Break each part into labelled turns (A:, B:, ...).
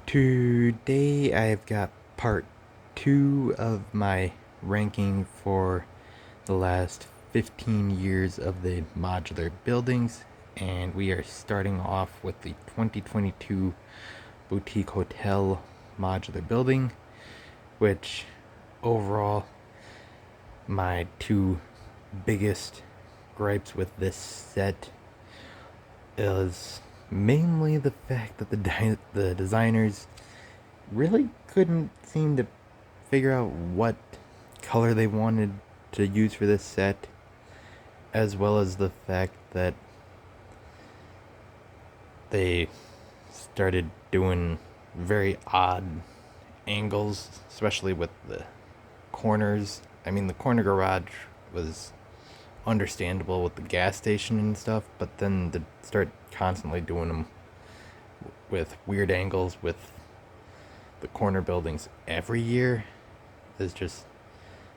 A: Today I've got part 2 of my ranking for the last 15 years of the modular buildings, and we are starting off with the 2022 Boutique Hotel modular building, which overall my two biggest gripes with this set is mainly the fact that the designers really couldn't seem to figure out what color they wanted to use for this set, as well as the fact that they started doing very odd angles, especially with the corners. I mean, the corner garage was understandable with the gas station and stuff, but then to start constantly doing them with weird angles with the corner buildings every year is just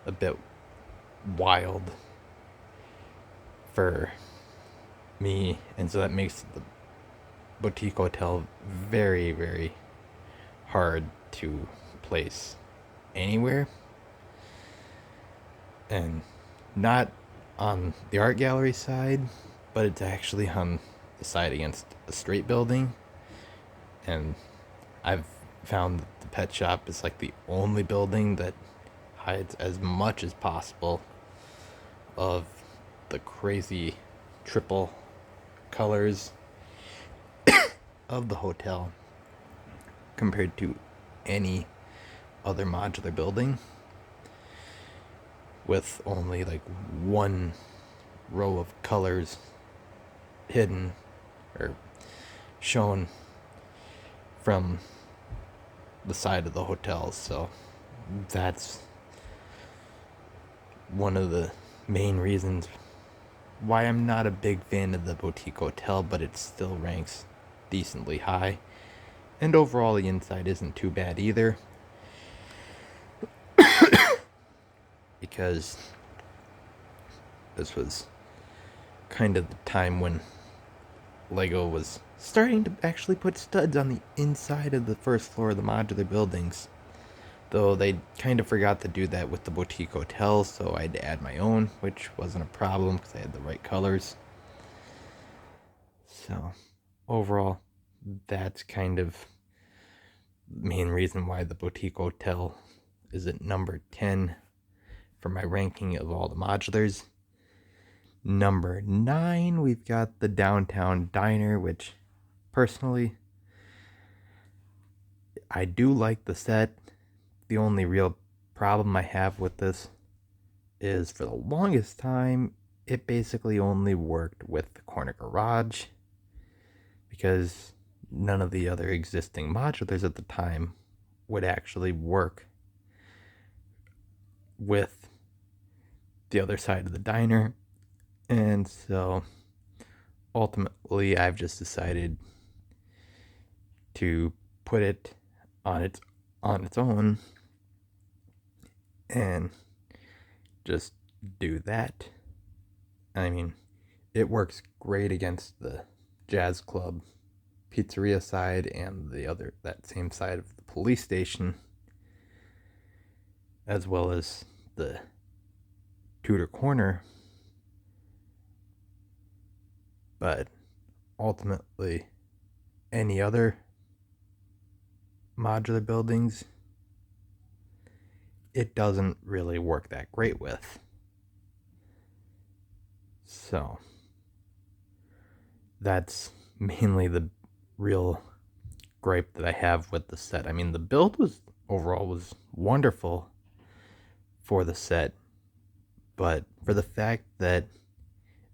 A: a bit wild for me, and so that makes the boutique hotel very, very hard to place anywhere. And not on the art gallery side, but it's actually on the side against a straight building. And I've found that the pet shop is like the only building that hides as much as possible of the crazy triple colors of the hotel compared to any other modular building, with only like one row of colors hidden or shown from the side of the hotel. So that's one of the main reasons why I'm not a big fan of the boutique hotel, but it still ranks decently high. And overall, the inside isn't too bad either, because this was kind of the time when Lego was starting to actually put studs on the inside of the first floor of the modular buildings. Though they kind of forgot to do that with the boutique hotel, so I had to add my own, which wasn't a problem because I had the right colors. So, overall, that's kind of the main reason why the boutique hotel is at number 10 for my ranking of all the modulars. Number 9, we've got the downtown diner, which personally, I do like the set. The only real problem I have with this is for the longest time, it basically only worked with the corner garage, because none of the other existing modulars at the time would actually work with the other side of the diner. And so ultimately, I've just decided to put it on its own and just do that. I mean, it works great against the jazz club pizzeria side and that same side of the police station, as well as the Tudor corner. But ultimately, any other modular buildings, it doesn't really work that great with. So that's mainly the real gripe that I have with the set. I mean, the build was wonderful for the set, but for the fact that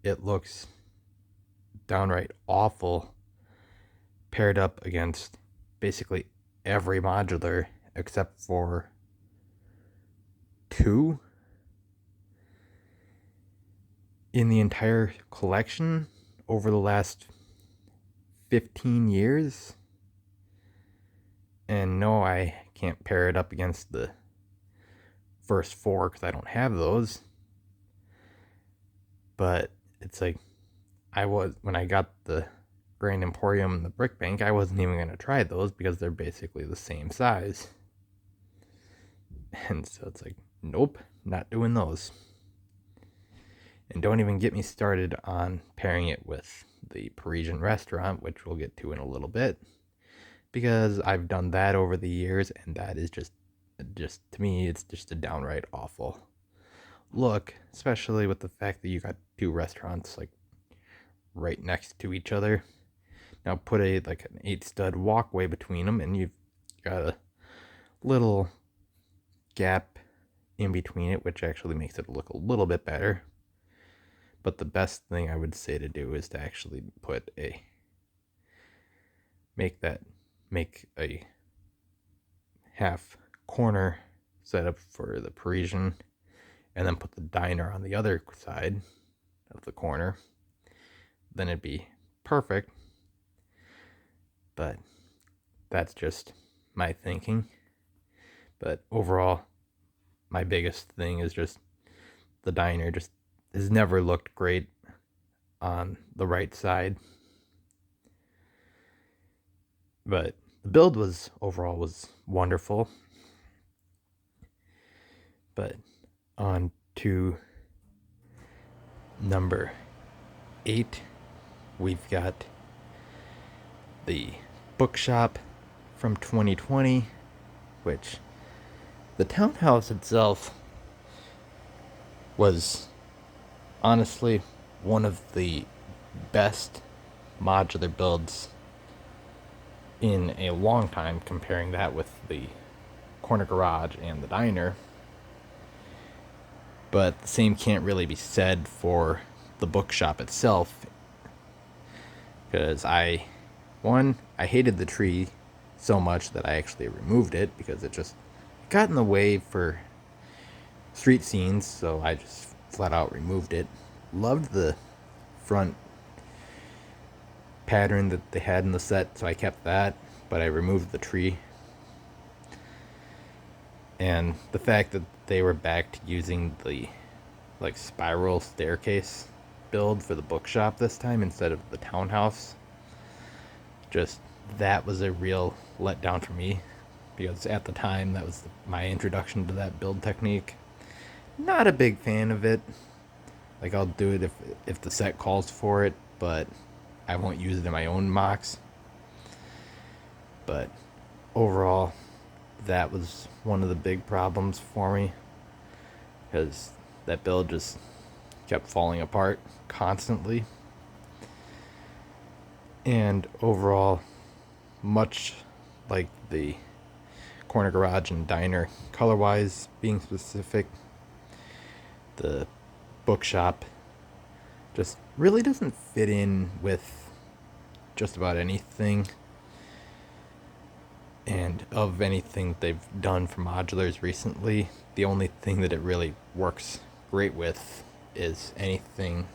A: it looks downright awful paired up against basically every modular except for 2 in the entire collection over the last 15 years. And no, I can't pair it up against the first 4 because I don't have those. But it's like, when I got the Grand Emporium and the Brick Bank, I wasn't even going to try those because they're basically the same size. And so it's like, nope, not doing those. And don't even get me started on pairing it with the Parisian restaurant, which we'll get to in a little bit, because I've done that over the years, and that is just to me, it's just a downright awful look, especially with the fact that you got two restaurants like right next to each other. Now put an 8-stud walkway between them, and you've got a little gap in between it, which actually makes it look a little bit better. But the best thing I would say to do is to actually make a half corner setup for the Parisian, and then put the diner on the other side of the corner. Then it'd be perfect. But that's just my thinking. But overall, my biggest thing is just the diner just has never looked great on the right side. But the build was wonderful. But on to number 8, we've got the bookshop from 2020, which the townhouse itself was honestly one of the best modular builds in a long time, comparing that with the corner garage and the diner. But the same can't really be said for the bookshop itself, because I hated the tree so much that I actually removed it because it just got in the way for street scenes, so I just flat out removed it. Loved the front pattern that they had in the set, so I kept that, but I removed the tree. And the fact that they were back to using the spiral staircase build for the bookshop this time instead of the townhouse, just that was a real letdown for me, because at the time that was my introduction to that build technique. Not a big fan of it. I'll do it if the set calls for it, but I won't use it in my own mocks. But overall, that was one of the big problems for me, because that build just kept falling apart constantly. And overall, much like the corner garage and diner, color-wise being specific, the bookshop just really doesn't fit in with just about anything. And of anything they've done for modulars recently, the only thing that it really works great with is anything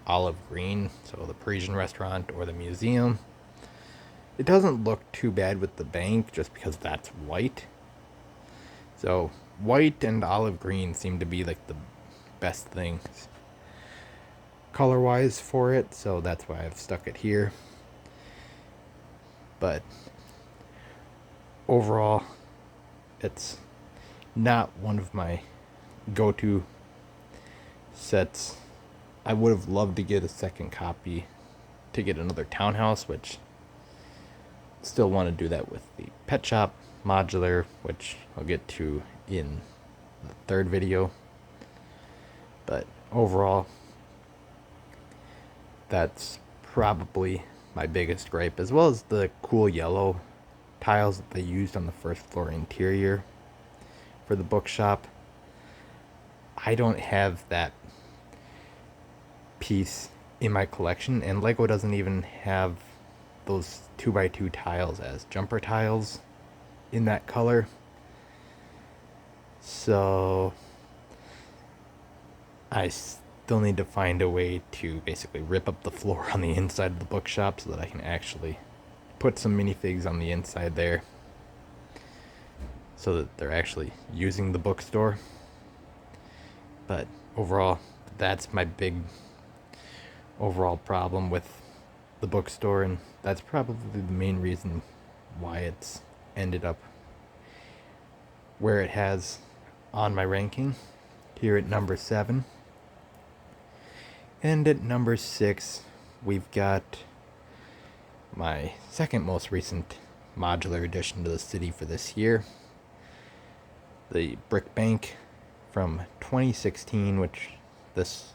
A: olive green, so the Parisian restaurant or the museum. It doesn't look too bad with the bank just because that's white. So white and olive green seem to be the best things color wise for it, so that's why I've stuck it here. But overall, it's not one of my go-to sets. I would have loved to get a second copy to get another townhouse, which still want to do that with the pet shop modular, which I'll get to in the third video. But overall, that's probably my biggest gripe, as well as the cool yellow tiles that they used on the first floor interior for the bookshop. I don't have that piece in my collection, and Lego doesn't even have those 2x2 tiles as jumper tiles in that color. So I still need to find a way to basically rip up the floor on the inside of the bookshop so that I can actually put some minifigs on the inside there, so that they're actually using the bookstore. But overall, that's my big overall problem with the bookstore, and that's probably the main reason why it's ended up where it has on my ranking here at number 7. And at number 6, we've got my second most recent modular addition to the city for this year, the Brick Bank from 2016, which this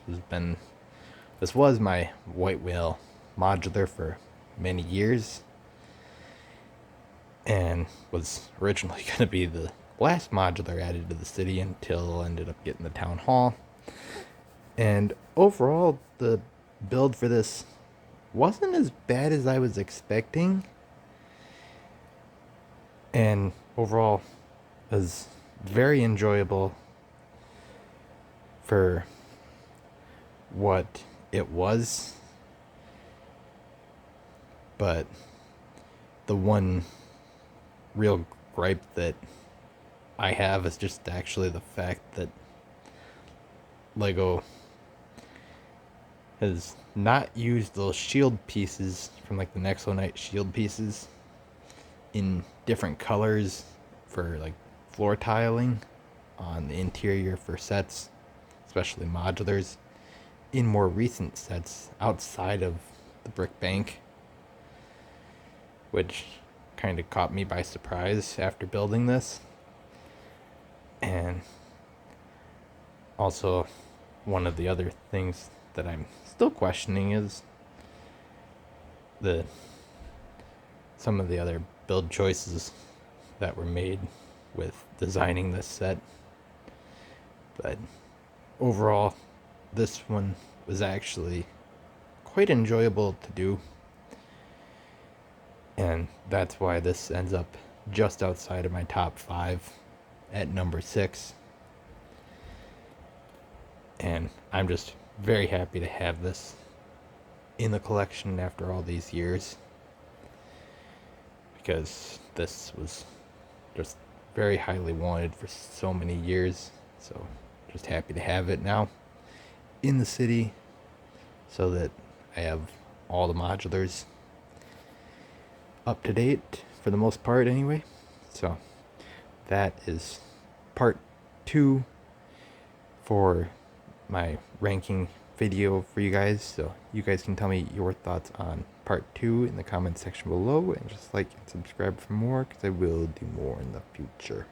A: was my white whale modular for many years, and was originally going to be the last modular added to the city until ended up getting the town hall. And overall, the build for this wasn't as bad as I was expecting, and overall was very enjoyable for what it was. But the one real gripe that I have is just actually the fact that Lego has not used those shield pieces from like the Nexo shield pieces in different colors for like floor tiling on the interior for sets, especially modulars, in more recent sets outside of the Brick Bank, which kind of caught me by surprise after building this. And also, one of the other things that I'm still questioning is some of the other build choices that were made with designing this set. But overall, this one was actually quite enjoyable to do, and that's why this ends up just outside of my top 5 at number 6. And I'm just very happy to have this in the collection after all these years, because this was just very highly wanted for so many years. So just happy to have it now in the city so that I have all the modulars up to date for the most part anyway. So that is part 2 for my ranking video for you guys. So you guys can tell me your thoughts on part 2 in the comment section below, and just like and subscribe for more, because I will do more in the future.